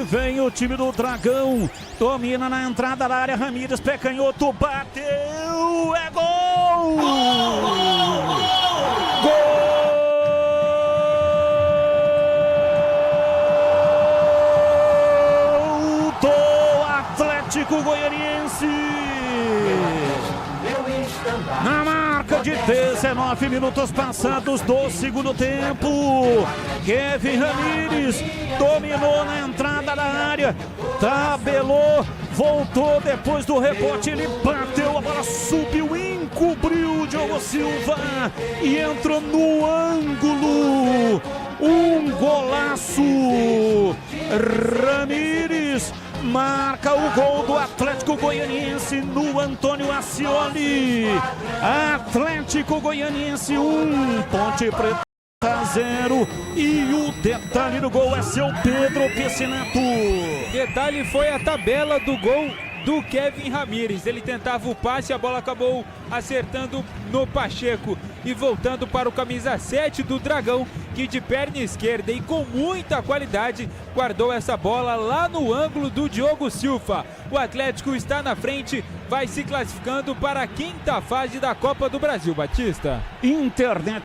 vem o time do Dragão. Domina na entrada da área. Ramírez, pé canhoto, bateu. É gol! Gol do Atlético Goianiense. Na marca de 19 minutos passados do segundo tempo, Kevin Ramírez dominou na entrada da área, tabelou, voltou depois do rebote, ele bateu, a bola subiu, encobriu o Diogo Silva e entrou no ângulo. Um golaço! Ramírez marca o gol do Atlético Goianiense no Antônio Ascioli. Atlético Goianiense 1, Ponte Preta 0. E o detalhe do gol é seu Pedro Piscinato. Detalhe foi a tabela do gol do Kevin Ramírez. Ele tentava o passe, a bola acabou acertando no Pacheco e voltando para o camisa 7 do Dragão, que de perna esquerda e com muita qualidade guardou essa bola lá no ângulo do Diogo Silva. O Atlético está na frente, vai se classificando para a quinta fase da Copa do Brasil. Batista. Internet.